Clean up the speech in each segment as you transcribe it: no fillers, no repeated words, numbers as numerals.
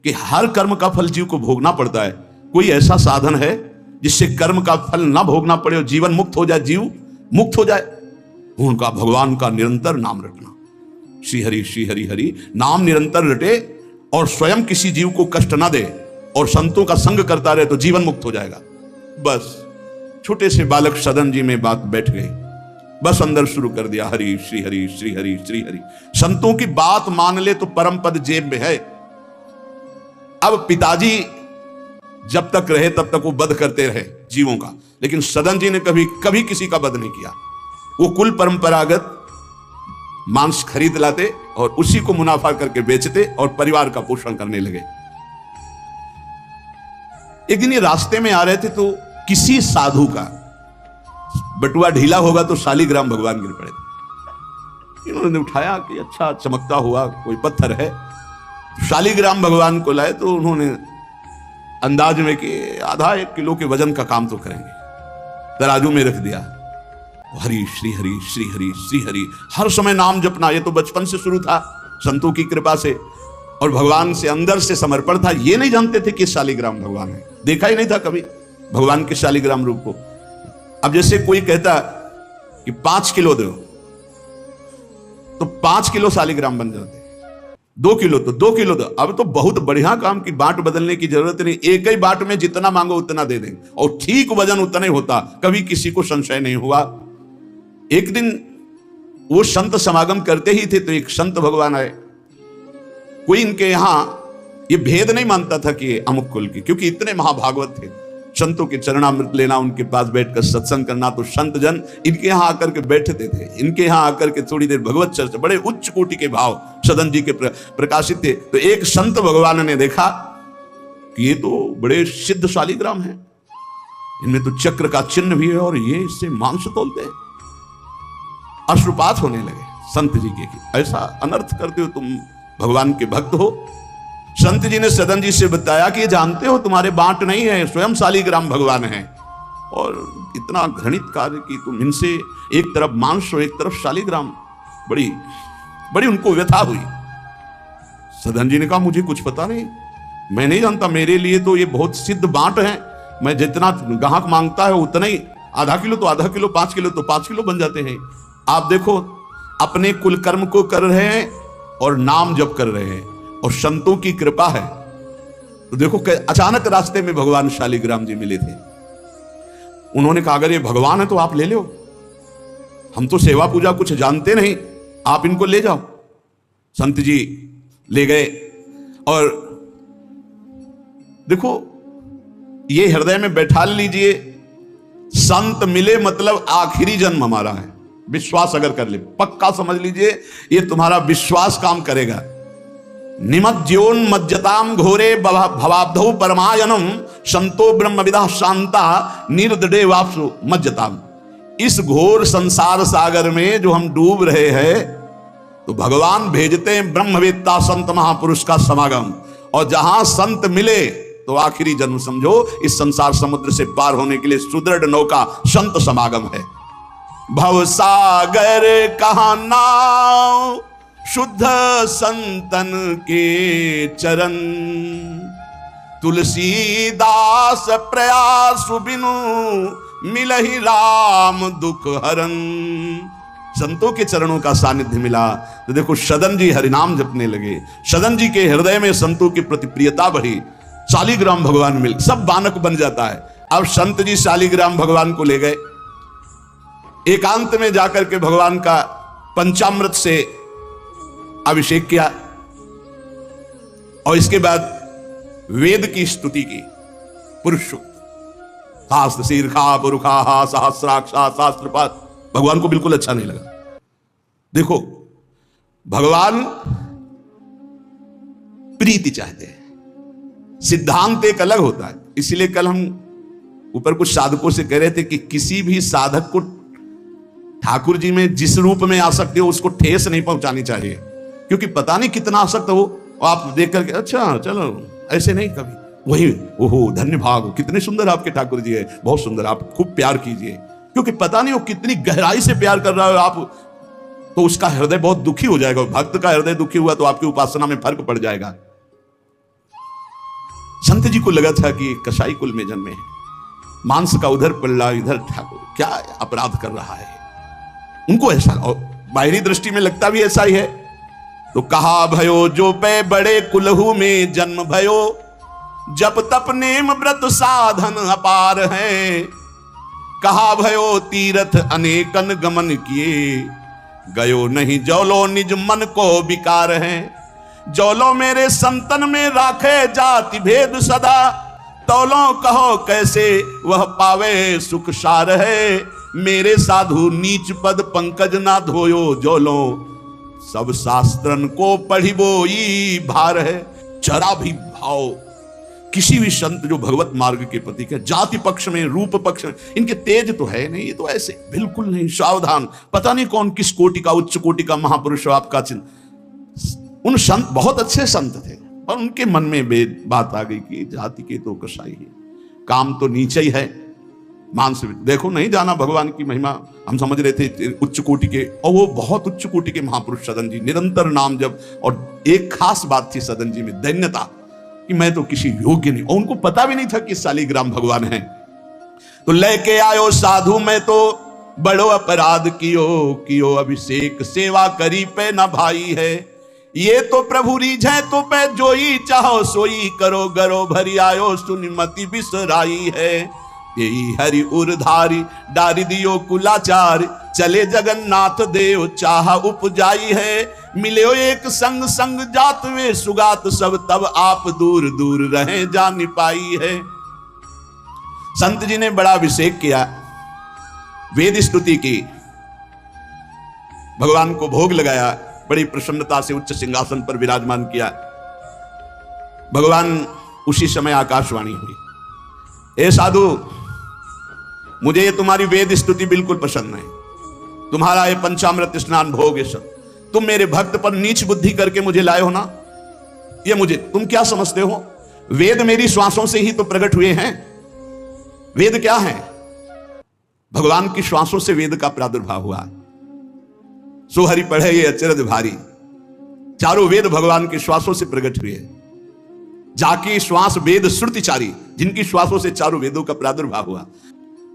कि हर कर्म का फल जीव को भोगना पड़ता है। कोई ऐसा साधन है जिससे कर्म का फल ना भोगना पड़े और जीवन मुक्त हो जाए, जीव मुक्त हो जाए? उनका भगवान का निरंतर नाम रटना, श्री हरि हरि नाम निरंतर रटे और स्वयं किसी जीव को कष्ट ना दे और संतों का संग करता रहे तो जीवन मुक्त हो जाएगा। बस छोटे से बालक सदन जी में बात बैठ गई, बस अंदर शुरू कर दिया, हरि श्री हरि श्री हरि श्री हरि। संतों की बात मान ले तो परम पद जेब में है। अब पिताजी जब तक रहे तब तक वो वध करते रहे जीवों का, लेकिन सदन जी ने कभी कभी किसी का वध नहीं किया। वो कुल परंपरागत मांस खरीद लाते और उसी को मुनाफा करके बेचते और परिवार का पोषण करने लगे। एक दिन ये रास्ते में आ रहे थे तो किसी साधु का बटुआ ढीला होगा तो शालिग्राम भगवान गिर पड़े। इन्होंने उठाया कि अच्छा चमकता हुआ कोई पत्थर है, शालिग्राम भगवान को लाए तो उन्होंने अंदाज में कि आधा 1 किलो के वजन का काम तो करेंगे, तराजू में रख दिया। हरि श्री हरि श्री हरि श्री हरि, हर समय नाम जपना। ये तो बचपन से शुरू था संतों की कृपा से, और भगवान से अंदर से समर्पण था। ये नहीं जानते थे कि शालिग्राम भगवान है, देखा ही नहीं था कभी भगवान के शालिग्राम रूप को। अब जैसे कोई कहता कि 5 किलो दो तो 5 किलो शालिग्राम बन जाते, 2 किलो तो 2 किलो दो। अब तो बहुत बढ़िया काम की बाट बदलने की जरूरत नहीं, एक ही बाट में जितना मांगो उतना दे देंगे और ठीक वजन उतना ही होता, कभी किसी को संशय नहीं हुआ। एक दिन वो संत समागम करते ही थे तो एक संत भगवान आए। कोई इनके यहां ये भेद नहीं मानता था कि अमुक कुल की, क्योंकि इतने महाभागवत थे। संतों के चरणामृत लेना, उनके पास बैठकर सत्संग करना, तो संत जन इनके यहां आकर के बैठते थे। इनके यहां आकर के थोड़ी देर भगवत चर्चा, बड़े उच्च कोटि के भाव सदन जी के प्रकाशित थे। तो एक संत भगवान ने देखा कि ये तो बड़े सिद्ध शालिग्राम है, इनमें तो चक्र का चिन्ह भी है और ये इससे मांस तोलते हैं। अश्रुपात होने लगे संत जी के कि ऐसा अनर्थ करते हो, तुम भगवान के भक्त हो। संत जी ने सदन जी से बताया कि जानते हो तुम्हारे बांट नहीं है, स्वयं शालिग्राम भगवान है, और इतना घृणित कार्य कि तुम इनसे एक तरफ मांस और एक तरफ शालिग्राम। बड़ी बड़ी उनको व्यथा हुई। सदन जी ने कहा मुझे कुछ पता नहीं, मैं नहीं जानता, मेरे लिए तो ये बहुत सिद्ध बांट है, मैं जितना ग्राहक मांगता है उतना ही, आधा किलो तो आधा किलो, 5 किलो तो 5 किलो बन जाते हैं। आप देखो अपने कुल कर्म को कर रहे हैं और नाम जप कर रहे हैं और संतों की कृपा है। तो देखो अचानक रास्ते में भगवान शालिग्राम जी मिले थे। उन्होंने कहा अगर ये भगवान है तो आप ले लो, हम तो सेवा पूजा कुछ जानते नहीं, आप इनको ले जाओ। संत जी ले गए और देखो ये हृदय में बैठा लीजिए, संत मिले मतलब आखिरी जन्म हमारा है। विश्वास अगर कर ले, पक्का समझ लीजिए ये तुम्हारा विश्वास काम करेगा। निमज्जोन्मज्जताम घोरे भवाब्धौ परमायनम संतो ब्रह्मविदा शांता निर्दडे वापसु मज्जताम। इस घोर संसार सागर में जो हम डूब रहे हैं तो भगवान भेजते हैं ब्रह्मवेत्ता संत महापुरुष का समागम, और जहां संत मिले तो आखिरी जन्म समझो इस संसार समुद्र से पार होने के लिए सुदृढ़ नौका संत समागम है। भवसागर कहा नाव शुद्ध संतन के चरण, तुलसीदास प्रयास बिनु मिलहि राम दुख हरन। संतों के चरणों का सानिध्य मिला तो देखो सदन जी हरिनाम जपने लगे, सदन जी के हृदय में संतों की प्रति प्रियता बढ़ी, शालिग्राम भगवान मिल, सब बानक बन जाता है। अब संत जी शालिग्राम भगवान को ले गए, एकांत में जाकर के भगवान का पंचामृत से अभिषेक किया और इसके बाद वेद की स्तुति की। पुरुष शास्त्र शीर्षा पुरुषा सहस्राक्षा शास्त्रपात, भगवान को बिल्कुल अच्छा नहीं लगा। देखो भगवान प्रीति चाहते हैं, सिद्धांत एक अलग होता है। इसलिए कल हम ऊपर कुछ साधकों से कह रहे थे कि किसी भी साधक को ठाकुर जी में जिस रूप में आसक्ति हो उसको ठेस नहीं पहुंचानी चाहिए, क्योंकि पता नहीं कितना आसक्त हो और आप देख करके अच्छा चलो, ऐसे नहीं कभी वही ओहो धन्य भाग, कितने सुंदर आपके ठाकुर जी है, बहुत सुंदर, आप खूब प्यार कीजिए, क्योंकि पता नहीं वो कितनी गहराई से प्यार कर रहा है आप, तो उसका हृदय बहुत दुखी हो जाएगा। भक्त का हृदय दुखी हुआ तो आपकी उपासना में फर्क पड़ जाएगा। संत जी को लगा था कि कसाई कुल में जन्मे हैं, मांस का उधर पल्ला इधर ठाकुर, क्या अपराध कर रहा है। उनको ऐसा, और बाहरी दृष्टि में लगता भी ऐसा ही है। तो कहा भयो जो पे बड़े कुलहू में जन्म भयो, जप तप नेम व्रत साधन अपार है। कहा भयो तीर्थ अनेकन गमन किए, गयो नहीं जौलो निज मन को विकार है। जौलो मेरे संतन में राखे जाति भेद सदा, तौलो कहो कैसे वह पावे सुख सार है। मेरे साधु नीच पद पंकज ना धोयो, जौलो सब शास्त्रन को पढ़िबोई भार है। जरा भी भाव किसी भी संत जो भगवत मार्ग के प्रति है, जाति पक्ष में रूप पक्ष में इनके तेज तो है नहीं, ये तो ऐसे बिल्कुल नहीं, सावधान। पता नहीं कौन किस कोटि का, उच्च कोटि का महापुरुष आपका चिन्ह। उन संत बहुत अच्छे संत थे, पर उनके मन में बात आ गई कि जाति के तो कसाई है, काम तो नीचे ही है, मांस। देखो नहीं जाना भगवान की महिमा, हम समझ रहे थे उच्च कोटि के, और वो बहुत उच्च कोटि के महापुरुष सदन जी, निरंतर नाम जप। और एक खास बात थी सदन जी में, दैन्यता, कि मैं तो किसी योग्य नहीं, और उनको पता भी नहीं था कि शालिग्राम भगवान है। तो लेके आयो साधु मैं तो बड़ो अपराध कियो अभिषेक, सेवा करी पे न भाई है। ये तो प्रभु रीझे तो पे जोई चाहो सोई, करो गरो भरी आयो सुनिमति बिसराई है। यही हरि उरधारी डारी दियो कुलाचार, चले जगन्नाथ देव चाह उपजाई है। मिले एक संग संग जात वे सुगात सब, तब आप दूर दूर रहे जान पाई है। संत जी ने बड़ा अभिषेक किया, वेद स्तुति की, भगवान को भोग लगाया, बड़ी प्रसन्नता से उच्च सिंहासन पर विराजमान किया। भगवान उसी समय आकाशवाणी हुई, ए साधु, मुझे ये तुम्हारी वेद स्तुति बिल्कुल पसंद नहीं, तुम्हारा ये पंचामृत स्नान भोग, ये सब तुम मेरे भक्त पर नीच बुद्धि करके मुझे लाए हो ना, ये मुझे तुम क्या समझते हो? वेद मेरी श्वासों से ही तो प्रकट हुए हैं। वेद क्या है? भगवान की श्वासों से वेद का प्रादुर्भाव हुआ। सोहरि पढ़े ये अचरज भारी, चारों वेद भगवान के श्वासों से प्रकट हुए। जाकी श्वास वेद श्रुतिचारी, जिनकी श्वासों से चारों वेदों का प्रादुर्भाव हुआ।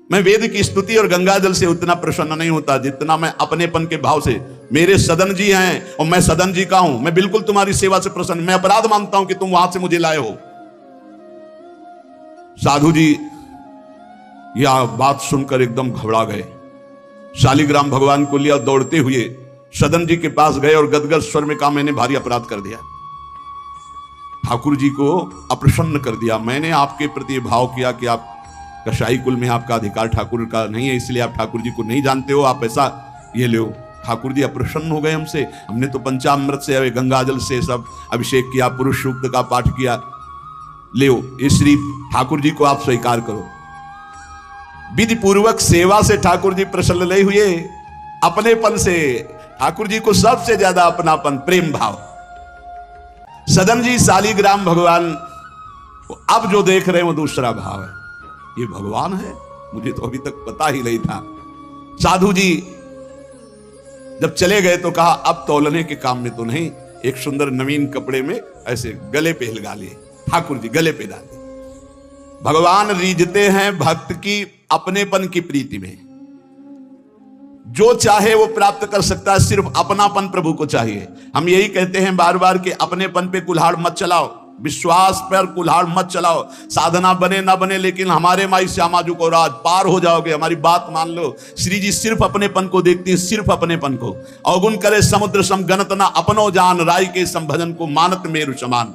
मैं वेद की स्तुति और गंगा जल से उतना प्रसन्न नहीं होता जितना मैं अपनेपन के भाव से, मेरे सदन जी हैं और मैं सदन जी का हूं, मैं बिल्कुल तुम्हारी सेवा से प्रसन्न, मैं अपराध मानता हूं कि तुम वहां से मुझे लाए हो। साधु जी यह बात सुनकर एकदम घबरा गए, शालिग्राम भगवान को लिया, दौड़ते हुए सदन जी के पास गए और गदगद स्वर में कहा, मैंने भारी अपराध कर दिया, ठाकुर जी को अप्रसन्न कर दिया। मैंने आपके प्रति भाव किया कि आप कसाई कुल में आपका अधिकार ठाकुर का नहीं है, इसलिए आप ठाकुर जी को नहीं जानते हो, आप ऐसा ये लो। ठाकुर जी अप्रसन्न हो गए हमसे, हमने तो पंचामृत से, गंगा जल से सब अभिषेक किया, पुरुष सूक्त का पाठ किया, ले श्री ठाकुर जी को आप स्वीकार करो। विधि पूर्वक सेवा से ठाकुर जी प्रसन्न नहीं हुए, अपनेपन से ठाकुर जी को सबसे ज्यादा अपनापन, प्रेम भाव। सदन जी शालिग्राम भगवान अब जो देख रहे हैं वो दूसरा भाव है, ये भगवान है, मुझे तो अभी तक पता ही नहीं था। साधु जी जब चले गए तो कहा, अब तौलने के काम में तो नहीं, एक सुंदर नवीन कपड़े में ऐसे गले पे लगा लिए, ठाकुर जी गले पे डाले। भगवान रीझते हैं भक्त की अपनेपन की प्रीति में, जो चाहे वो प्राप्त कर सकता है, सिर्फ अपनापन प्रभु को चाहिए। हम यही कहते हैं बार बार कि अपनेपन पे कुल्हाड़ मत चलाओ, विश्वास पर कुल्हाड़ मत चलाओ, साधना बने ना बने, लेकिन हमारे माई श्यामा जी को राज पार हो जाओगे, हमारी बात मान लो। श्री जी सिर्फ अपनेपन को देखती हैं, सिर्फ अपनेपन को। अवगुण करे समुद्र सम गणत ना अपनो जान, राय के संभजन को मानत मेरु समान।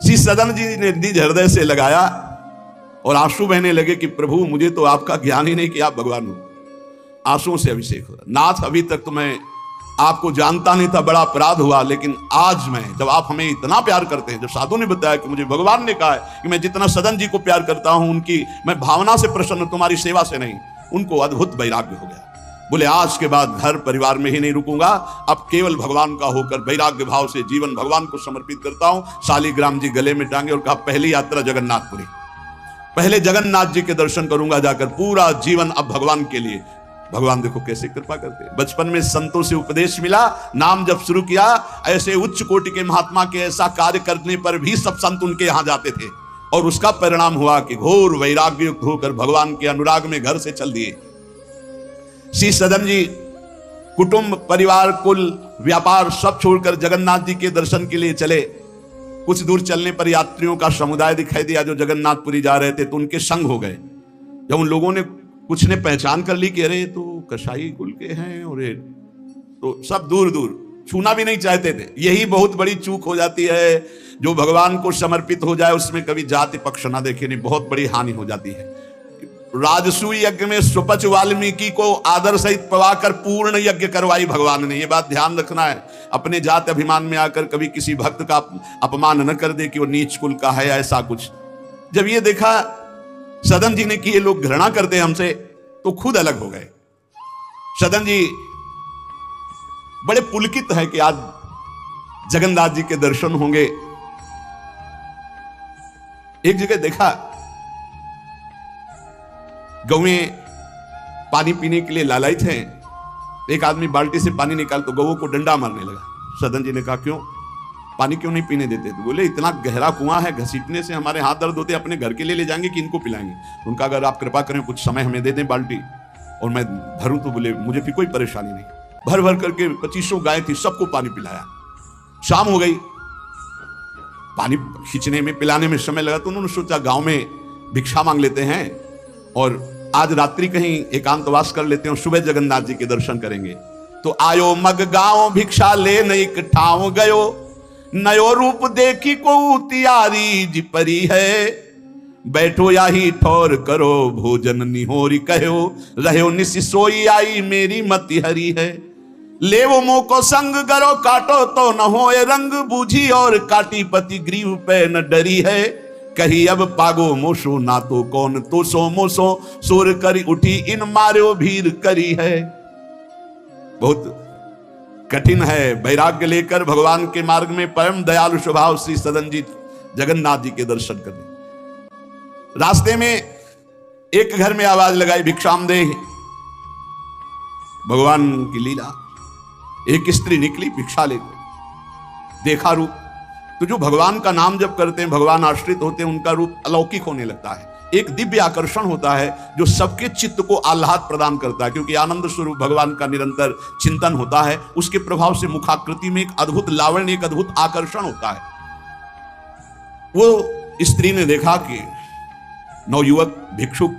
श्री सदन जी ने निज हृदय से लगाया और आंसू बहने लगे कि प्रभु मुझे तो आपका ज्ञान ही नहीं कि आप भगवान हो। आंसुओं से अभिषेक हो, नाथ अभी तक तो मैं आपको जानता नहीं था, बड़ा अपराध हुआ, लेकिन आज मैं, जब आप हमें इतना प्यार करते हैं, जब साधु ने बताया कि मुझे भगवान ने कहा है कि मैं जितना सदन जी को प्यार करता हूं, उनकी मैं भावना से प्रसन्न, तुम्हारी सेवा से नहीं, उनको अद्भुत वैराग्य हो गया। बोले आज के बाद घर परिवार में ही नहीं रुकूंगा, अब केवल भगवान का होकर वैराग्य भाव से जीवन भगवान को समर्पित करता हूं। शालिग्राम जी गले में टांगे और कहा, पहली यात्रा जगन्नाथपुरी, पहले जगन्नाथ जी के दर्शन करूंगा जाकर, पूरा जीवन अब भगवान के लिए। भगवान देखो कैसे कृपा करते हैं। बचपन में संतों से उपदेश मिला, नाम जब शुरू किया, ऐसे उच्च कोटि के महात्मा के ऐसा कार्य करने पर भी सब संत उनके यहां जाते थे, और उसका परिणाम हुआ कि घोर वैराग्य युक्त होकर भगवान के अनुराग में घर से चल दिए। श्री सदन जी कुटुंब, परिवार, कुल, व्यापार सब छोड़कर जगन्नाथ जी के दर्शन के लिए चले। कुछ दूर चलने पर यात्रियों का समुदाय दिखाई दिया जो जगन्नाथपुरी जा रहे थे, तो उनके संग हो गए। जब उन लोगों ने कुछ ने पहचान कर ली कि अरे तो कसाई कुल के हैं, और ये तो सब दूर दूर छूना भी नहीं चाहते थे। यही बहुत बड़ी चूक हो जाती है, जो भगवान को समर्पित हो जाए उसमें कभी जाति पक्ष ना देखे, नहीं बहुत बड़ी हानि हो जाती है। राजसू यज्ञ में सुपच वाल्मीकि को आदर सहित पवाकर पूर्ण यज्ञ करवाई भगवान ने। यह बात ध्यान रखना है, अपने जात अभिमान में आकर कभी किसी भक्त का अपमान न कर दे कि वो नीच कुल का है, ऐसा कुछ। जब ये देखा सदन जी ने कि ये लोग घृणा करते हैं हमसे, तो खुद अलग हो गए। सदन जी बड़े पुलकित है कि आज जगन्नाथ जी के दर्शन होंगे। एक जगह देखा, गौएं पानी पीने के लिए लालायित हैं। एक आदमी बाल्टी से पानी निकाल तो गौओं को डंडा मारने लगा। सदन जी ने कहा क्यों, पानी क्यों नहीं पीने देते? तो बोले इतना गहरा कुआं है, घसीटने से हमारे हाथ दर्द होते, अपने घर के लिए ले जाएंगे कि इनको पिलाएंगे? उनका अगर आप कृपा करें कुछ समय हमें दे दें बाल्टी और मैं भरूं, तो बोले मुझे भी कोई परेशानी नहीं। भर भर करके 2500 गाय थी, सबको पानी पिलाया। शाम हो गई, पानी खींचने में पिलाने में समय लगा, तो उन्होंने सोचा गांव में भिक्षा मांग लेते हैं और आज रात्रि कहीं एकांतवास कर लेते हैं, सुबह जगन्नाथ जी के दर्शन करेंगे। तो आयो मग गांव भिक्षा ले नई ठाव गयो, नयो रूप देखी को तियारी जी परी है। बैठो या ही ठौर करो भोजन निहोरी कहो, रहो निसि सोई आई मेरी मति हरी है। ले वो मुंह को संग गरो काटो तो न होए रंग, बूझी और काटी पति ग्रीव पे न डरी है। कही अब पागो मोशो ना तो कौन तो सो मोसो, सुर करी उठी इन मार्यो भीर करी है। बहुत कठिन है वैराग्य लेकर भगवान के मार्ग में परम दयालु स्वभाव श्री सदन जी जगन्नाथ जी के दर्शन करने। रास्ते में एक घर में आवाज लगाई भिक्षाम दे। भगवान की लीला, एक स्त्री निकली भिक्षा लेकर, देखा रूप, तो जो भगवान का नाम जब करते हैं, भगवान आश्रित होते हैं, उनका रूप अलौकिक होने लगता है। एक दिव्य आकर्षण होता है जो सबके चित्त को आह्लाद प्रदान करता है, क्योंकि आनंद स्वरूप भगवान का निरंतर चिंतन होता है। उसके प्रभाव से मुखाकृति में एक अद्भुत लावण्य, एक अद्भुत आकर्षण होता है। वो स्त्री ने देखा कि नवयुवक भिक्षुक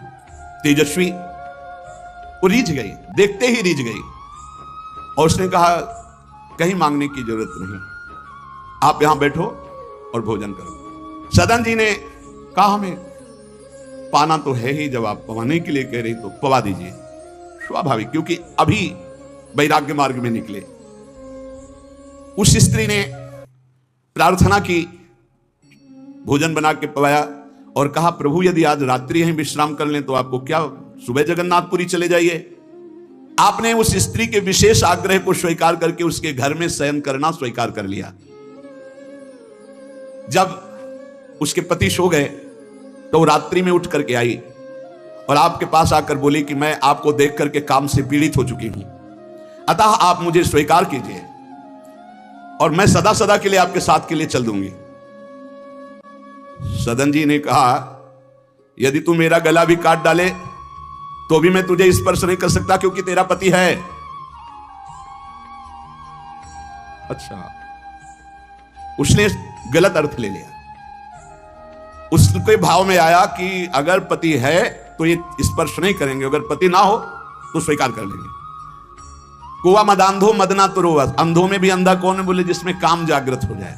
तेजस्वी, वो रीझ गई, देखते ही रीझ गई, और उसने कहा कहीं मांगने की जरूरत नहीं, आप यहां बैठो और भोजन करो। सदन जी ने कहा हमें पाना तो है ही, जब आप पवाने के लिए कह रही तो पवा दीजिए। स्वाभाविक, क्योंकि अभी वैराग्य मार्ग में निकले। उस स्त्री ने प्रार्थना की, भोजन बना के पवाया और कहा प्रभु यदि आज रात्रि यहीं विश्राम कर लें तो आपको क्या, सुबह जगन्नाथपुरी चले जाइए। आपने उस स्त्री के विशेष आग्रह को स्वीकार करके उसके घर में शयन करना स्वीकार कर लिया। जब उसके पति सो गए तो रात्रि में उठ करके आई और आपके पास आकर बोली कि मैं आपको देख करके काम से पीड़ित हो चुकी हूं, अतः आप मुझे स्वीकार कीजिए और मैं सदा सदा के लिए आपके साथ के लिए चल दूंगी। सदन जी ने कहा यदि तू मेरा गला भी काट डाले तो भी मैं तुझे स्पर्श नहीं कर सकता, क्योंकि तेरा पति है। अच्छा, उसने गलत अर्थ ले लिया। उसके भाव में आया कि अगर पति है तो ये स्पर्श नहीं करेंगे, अगर पति ना हो तो स्वीकार कर लेंगे। कुआ मदांधो मदना तुरो, अंधों में भी अंधा कौन है, बोले जिसमें काम जागृत हो जाए।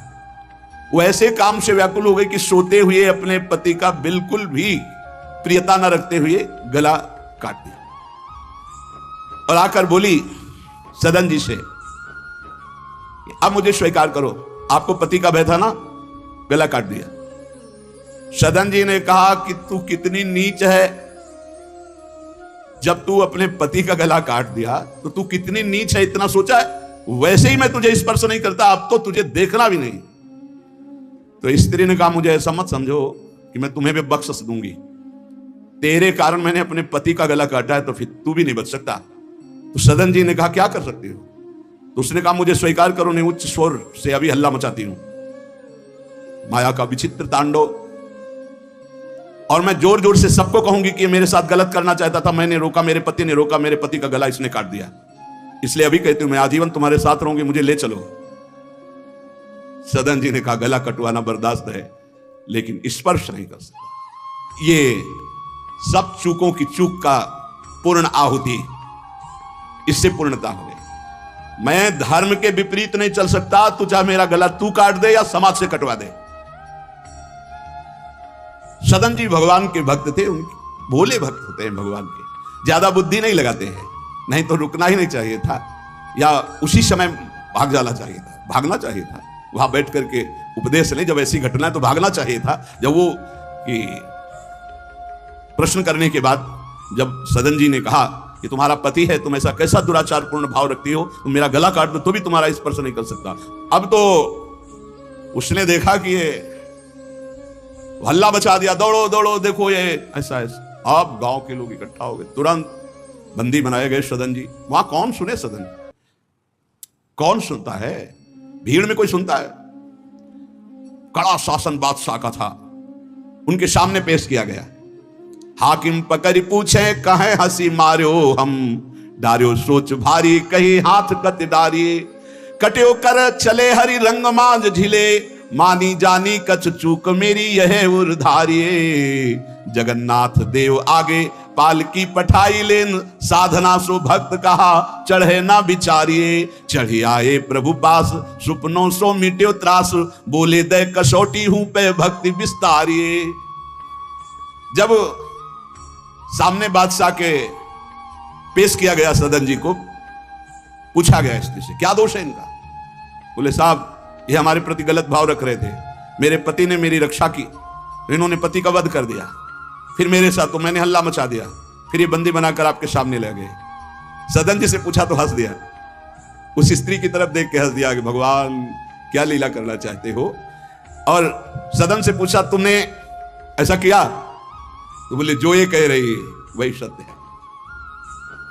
वो ऐसे काम से व्याकुल हो गई कि सोते हुए अपने पति का बिल्कुल भी प्रियता न रखते हुए गला काट दिया और आकर बोली सदन जी से अब मुझे स्वीकार करो, आपको पति का भय था ना, गला काट दिया। सदन जी ने कहा कि तू कितनी नीच है, जब तू अपने पति का गला काट दिया तो तू कितनी नीच है, इतना सोचा है? वैसे ही मैं तुझे स्पर्श नहीं करता, अब तो तुझे देखना भी नहीं। तो स्त्री ने कहा मुझे ऐसा मत समझो कि मैं तुम्हें भी बख्श दूंगी, तेरे कारण मैंने अपने पति का गला काटा है तो फिर तू भी नहीं बच सकता। तो सदन जी ने कहा क्या कर सकती हो? तो उसने कहा मुझे स्वीकार करो, नहीं उच्च स्वर से अभी हल्ला मचाती हूं। माया का विचित्र तांडव। और मैं जोर जोर से सबको कहूंगी कि ये मेरे साथ गलत करना चाहता था, मैंने रोका, मेरे पति ने रोका, मेरे पति का गला इसने काट दिया, इसलिए अभी कहती हूं मैं आजीवन तुम्हारे साथ रहूंगी, मुझे ले चलो। सदन जी ने कहा गला कटवाना बर्दाश्त है, लेकिन स्पर्श नहीं कर सकता। ये सब चूकों की चूक का पूर्ण आहुति, इससे पूर्णता हो गई। मैं धर्म के विपरीत नहीं चल सकता, तू चाहे मेरा गला तू काट दे या समाज से कटवा दे। सदन जी भगवान के भक्त थे, उनके भोले भक्त होते हैं भगवान के, ज्यादा बुद्धि नहीं लगाते हैं। नहीं तो रुकना ही नहीं चाहिए था, या उसी समय भाग जाना चाहिए था, भागना चाहिए था। वहां बैठ करके उपदेश नहीं, जब ऐसी घटना है तो भागना चाहिए था। जब वो कि प्रश्न करने के बाद जब सदन जी ने कहा कि तुम्हारा पति है, तुम ऐसा कैसा दुराचारपूर्ण भाव रखती हो, तुम मेरा गला काट दो तो भी तुम्हारा स्पर्श नहीं कर सकता। अब तो उसने देखा कि ये हल्ला बचा दिया, दौड़ो दौड़ो, देखो ये ऐसा ऐसा। अब गांव के लोग इकट्ठा हो गए, तुरंत बंदी बनाए गए सदन जी। वहां कौन सुने सदन? कौन सुनता है? भीड़ में कोई सुनता है? कड़ा शासन बादशाह का था, उनके सामने पेश किया गया। हाकिम पकड़ पूछे कहे हंसी मार्यो हम, डार्यो सोच भारी कही हाथ कत डारी, कट्यो कर चले हरि रंग मांझ ढिले, मानी जानी कछ चूक मेरी यह उर्धारिये, जगन्नाथ देव आगे पालकी पठाई लेन, साधना सो भक्त कहा चढ़े ना बिचारिये, चढ़े आए प्रभु पास सुपनों सो मिट्यो त्रास, बोले दे कसौटी हूं पे भक्ति विस्तारिये। जब सामने बादशाह के पेश किया गया सदन जी को, पूछा गया स्त्री से क्या दोष है इनका? बोले साहब ये हमारे प्रति गलत भाव रख रहे थे, मेरे पति ने मेरी रक्षा की, इन्होंने पति का वध कर दिया, फिर मेरे साथ तो मैंने हल्ला मचा दिया, फिर ये बंदी बनाकर आपके सामने ले गए। सदन जी से पूछा तो हंस दिया, उस स्त्री की तरफ देख के हंस दिया कि भगवान क्या लीला करना चाहते हो। और सदन से पूछा तुमने ऐसा किया? तो बोले जो ये कह रही है वही सत्य है।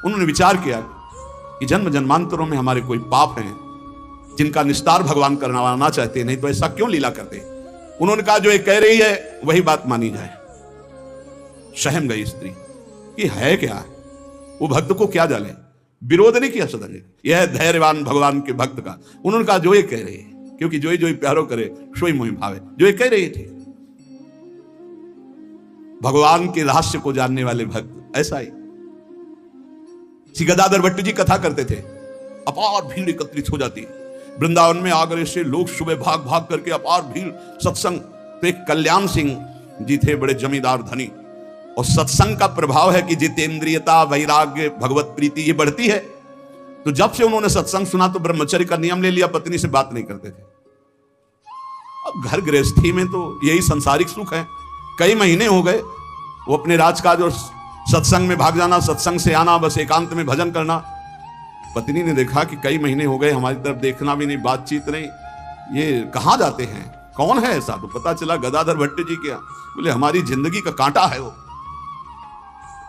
उन्होंने विचार किया कि जन्म जन्मांतरों में हमारे कोई पाप हैं जिनका निस्तार भगवान करवाना चाहते, नहीं तो ऐसा क्यों लीला करते। उन्होंने कहा जो ये कह रही है वही बात मानी जाए। सहम गई स्त्री कि है क्या, वो भक्त को क्या जाने। विरोध नहीं किया सदन जी, यह धैर्यवान भगवान के भक्त का। उन्होंने कहा जो ये कह रही है, क्योंकि जो ही प्यारो करे सोई मोहि भावे, जो ये कह रही थी। भगवान के रहस्य को जानने वाले भक्त ऐसा ही। श्री गदाधर भट्ट जी कथा करते थे, अपार भीड़ एकत्रित हो जाती, वृंदावन में आगरे से लोग सुबह भाग भाग करके अपार भीड़ सत्संग। तो एक कल्याण सिंह जी थे, बड़े जमींदार धनी, और सत्संग का प्रभाव है कि जितेंद्रियता, वैराग्य, भगवत प्रीति ये बढ़ती है। तो जब से उन्होंने सत्संग सुना तो ब्रह्मचर्य का नियम ले लिया, पत्नी से बात नहीं करते थे। अब घर गृहस्थी में तो यही संसारिक सुख है। कई महीने हो गए वो अपने राजकाज और सत्संग में भाग जाना, सत्संग से आना, बस एकांत में भजन करना। पत्नी ने देखा कि कई महीने हो गए, हमारी तरफ देखना भी नहीं, बातचीत नहीं, ये कहां जाते हैं, कौन है ऐसा? तो पता चला गदाधर भट्ट जी क्या। बोले हमारी जिंदगी का कांटा है वो,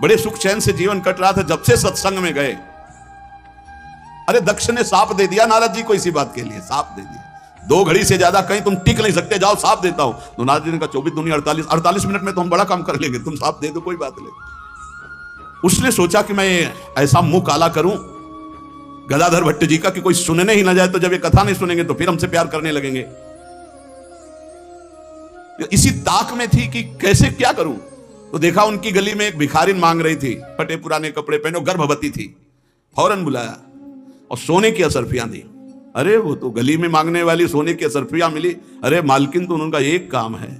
बड़े सुख चैन से जीवन कट रहा था, जब से सत्संग में गए। अरे दक्ष ने साफ दे दिया नारद जी को इसी बात के लिए, साफ दे दिया। 2 घड़ी से ज्यादा कहीं तुम टिक नहीं सकते, जाओ साफ देता हूं। तो नारद जी ने कहा 24 दूनी 48 मिनट में तो हम बड़ा काम कर लेंगे, तुम साफ दे दो, कोई बात नहीं। उसने सोचा कि मैं ऐसा मुंह काला करूं गदाधर भट्ट जी का कि कोई सुनने ही ना जाए, तो जब ये कथा नहीं सुनेंगे तो फिर हमसे प्यार करने लगेंगे। इसी ताक में थी कि कैसे क्या करूं। तो देखा उनकी गली में एक भिखारिन मांग रही थी, फटे पुराने कपड़े पहने, गर्भवती थी। फौरन बुलाया और सोने की असरफियां दी। अरे वो तो गली में मांगने वाली सोने की असरफियां मिली। अरे मालकिन तो उनका एक काम है,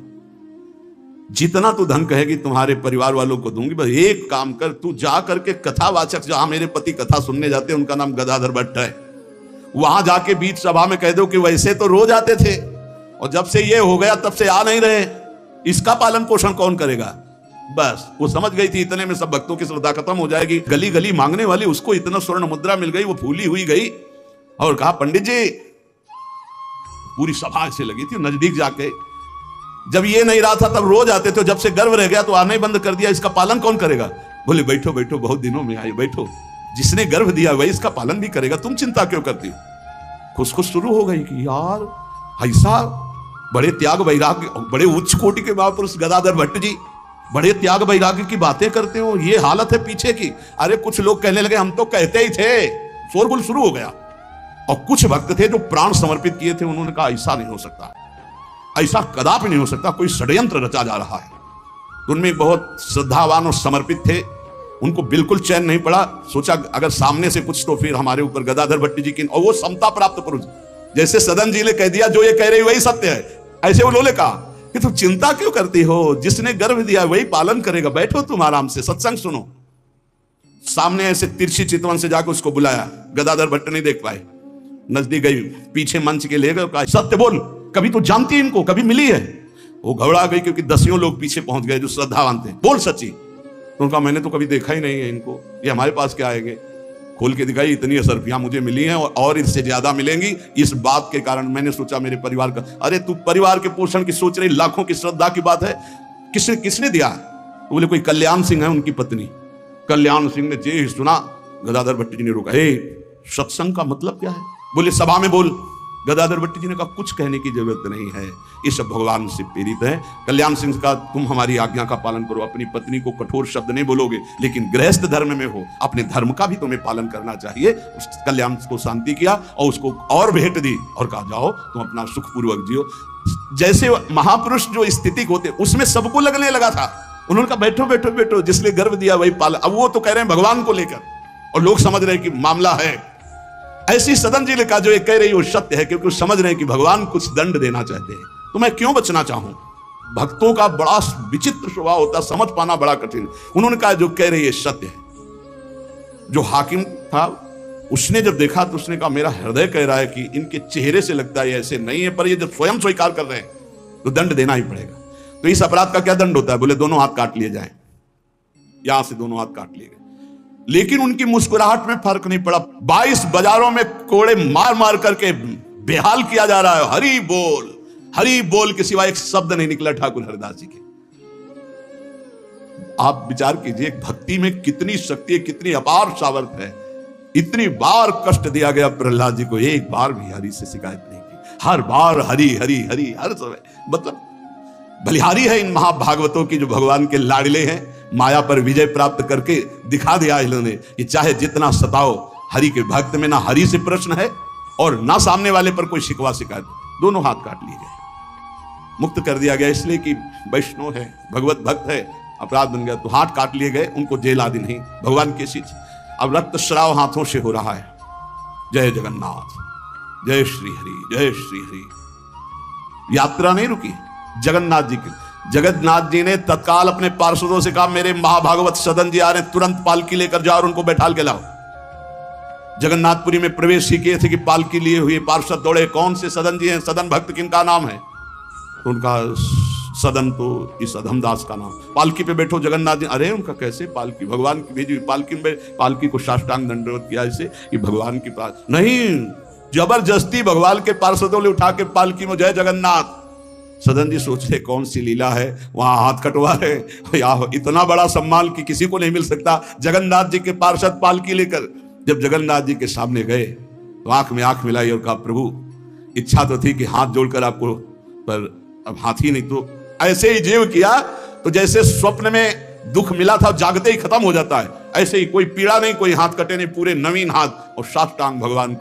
जितना तू धन कहेगी तुम्हारे परिवार वालों को दूंगी, बस एक काम कर, तू जा करके कथावाचक, जहां मेरे पति कथा सुनने जाते हैं उनका नाम गदाधर भट्ट है, वहां जाके बीच सभा में कह दो कि वैसे तो रोज आते थे और जब से ये हो गया तब से आ नहीं रहे, इसका पालन पोषण कौन करेगा। बस वो समझ गई थी इतने में सब भक्तों की श्रद्धा खत्म हो जाएगी। गली गली मांगने वाली उसको इतना स्वर्ण मुद्रा मिल गई, वो फूली हुई गई और कहा पंडित जी, पूरी सभा से लगी थी, नजदीक जाके जब ये नहीं रहा था तब रोज आते थे, जब से गर्व रह गया तो आना ही बंद कर दिया, इसका पालन कौन करेगा। बोले बैठो बैठो, बहुत दिनों में आए, बैठो। जिसने गर्भ दिया वही इसका पालन भी करेगा, तुम चिंता क्यों करती हो? खुश शुरू हो गई कि यार ऐसा बड़े त्याग वैराग्य, बड़े उच्च कोटि के महापुरुष गदाधर भट्ट जी बड़े त्याग वैराग्य की बातें करते हो, ये हालत है पीछे की। अरे कुछ लोग कहने लगे हम तो कहते ही थे, शोरगुल शुरू हो गया। और कुछ भक्त थे जो प्राण समर्पित किए थे, उन्होंने कहा ऐसा नहीं हो सकता, ऐसा कदापि नहीं हो सकता, कोई षड्यंत्र रचा जा रहा है। उनमें बहुत श्रद्धावान और समर्पित थे, उनको बिल्कुल चैन नहीं पड़ा। सोचा अगर सामने से कुछ तो फिर हमारे ऊपर गदाधर भट्ट जी की, और वो समता प्राप्त पुरुष, जैसे सदन जी ने कह दिया जो ये कह रही वही सत्य है, ऐसे उन्होंने कहा कि तुम चिंता क्यों करती हो, जिसने गर्भ दिया वही पालन करेगा, बैठो तुम आराम से सत्संग सुनो। सामने ऐसे तिरछी चितवन से जाकर उसको बुलाया, गदाधर भट्ट नहीं देख पाए, नजदीक गई, पीछे मंच के ले गए, कहा सत्य बोल, कभी तो जानती है इनको, कभी मिली है? वो घबरा गई क्योंकि दसियों लोग पीछे पहुंच गए जो श्रद्धावान थे। बोल सच्ची। तो उनका मैंने तो कभी देखा ही नहीं है इनको, ये हमारे पास क्या आएंगे? खोल के दिखाई, इतनी असरफियां मुझे मिली हैं और इससे ज्यादा मिलेंगी। इस बात के कारण मैंने सोचा मेरे परिवार का, अरे तू परिवार के पोषण की सोच रही, लाखों की श्रद्धा की बात है, किसने दिया? तो बोले कोई कल्याण सिंह है उनकी पत्नी। कल्याण सिंह ने जे सुना, गदाधर भट्ट जी ने रोका, हे सत्संग का मतलब क्या है? बोले सभा में बोल। गदाधर भट्ट जी ने कहा कुछ कहने की जरूरत नहीं है, ये सब भगवान से प्रेरित है। कल्याण सिंह का, तुम हमारी आज्ञा का पालन करो, अपनी पत्नी को कठोर शब्द नहीं बोलोगे, लेकिन गृहस्थ धर्म में हो, अपने धर्म का भी तुम्हें पालन करना चाहिए। उस कल्याण को शांति किया और उसको और भेंट दी और कहा जाओ तुम अपना सुखपूर्वक जियो। जैसे महापुरुष जो स्थिति होते उसमें सबको लगने लगा था। उन्होंने कहा बैठो बैठो बैठो, जिसने गर्भ दिया वही पालन। अब वो तो कह रहे हैं भगवान को लेकर, और लोग समझ रहे हैं कि मामला है। ऐसी सदन जी ने कहा जो ये कह रही है वो सत्य है, क्योंकि वो समझ रहे हैं कि भगवान कुछ दंड देना चाहते हैं, तो मैं क्यों बचना चाहूं? भक्तों का बड़ा विचित्र स्वभाव होता, समझ पाना बड़ा कठिन। उन्होंने कहा जो कह रही है सत्य है। जो हाकिम था उसने जब देखा तो उसने कहा मेरा हृदय कह रहा है कि इनके चेहरे से लगता है ऐसे नहीं है, पर ये जब स्वयं स्वीकार कर रहे हैं तो दंड देना ही पड़ेगा। तो इस अपराध का क्या दंड होता है? बोले दोनों हाथ काट लिए जाएं। यहां से दोनों हाथ काट लिए गए, लेकिन उनकी मुस्कुराहट में फर्क नहीं पड़ा। 22 बाजारों में कोड़े मार मार करके बेहाल किया जा रहा है। हरि बोल के सिवाय एक शब्द नहीं निकला ठाकुर हरिदास जी के। आप विचार कीजिए भक्ति में कितनी शक्ति है, कितनी अपार सामर्थ्य है। इतनी बार कष्ट दिया गया प्रहलाद जी को, एक बार भी हरि से शिकायत नहीं की। हर बार हरि हरि हरि, हर समय मतलब बलिहारी है इन महाभागवतों की जो भगवान के लाडले हैं। माया पर विजय प्राप्त करके दिखा दिया इन्होंने कि चाहे जितना सताओ, हरि के भक्त में ना हरि से प्रश्न है और ना सामने वाले पर कोई शिकवा शिकायत। दोनों हाथ काट लिए गए, मुक्त कर दिया गया, इसलिए कि वैष्णव है, भगवत भक्त है। अपराध बन गया तो हाथ काट लिए गए, उनको जेल आदि नहीं, भगवान की चीज। अब रक्त श्राव हाथों से हो रहा है। जय जगन्नाथ, जय श्री हरि, जय श्री हरि। यात्रा नहीं रुकी जगन्नाथ जी ने तत्काल अपने पार्षदों से कहा मेरे महाभागवत सदन जी आ रहे, तुरंत पालकी लेकर जाओ और उनको बैठाल के लाओ। जगन्नाथपुरी में प्रवेश ही किए थे कि पालकी लिए हुए पार्षद दौड़े, कौन से सदन जी हैं, सदन भक्त किनका नाम है? तो उनका सदन तो इस अधमदास का नाम। पालकी पे बैठो जगन्नाथ जी। अरे उनका कैसे पालकी, भगवान की भेजी पालकी में, पालकी को साष्टांग दंडवत किया ऐसे कि भगवान के पास नहीं, जबरदस्ती भगवान के पार्षदों ने उठा के पालकी में जय जगन्नाथ। सदन जी सोच रहे कौन सी लीला है, वहां हाथ कटवा रहे। इतना बड़ा सम्मान कि किसी को नहीं मिल सकता। जगन्नाथ जी के पार्षद पालकी लेकर जब जगन्नाथ जी के सामने गए तो आंख में आंख मिलाई और कहा प्रभु इच्छा तो थी कि हाथ जोड़कर आपको, पर अब हाथ ही नहीं, तो ऐसे ही जीव किया तो जैसे स्वप्न में दुख मिला था जागते ही खत्म हो जाता है, ऐसे ही कोई पीड़ा नहीं, कोई हाथ कटे नहीं, पूरे नवीन हाथ और साष्टांग भगवान को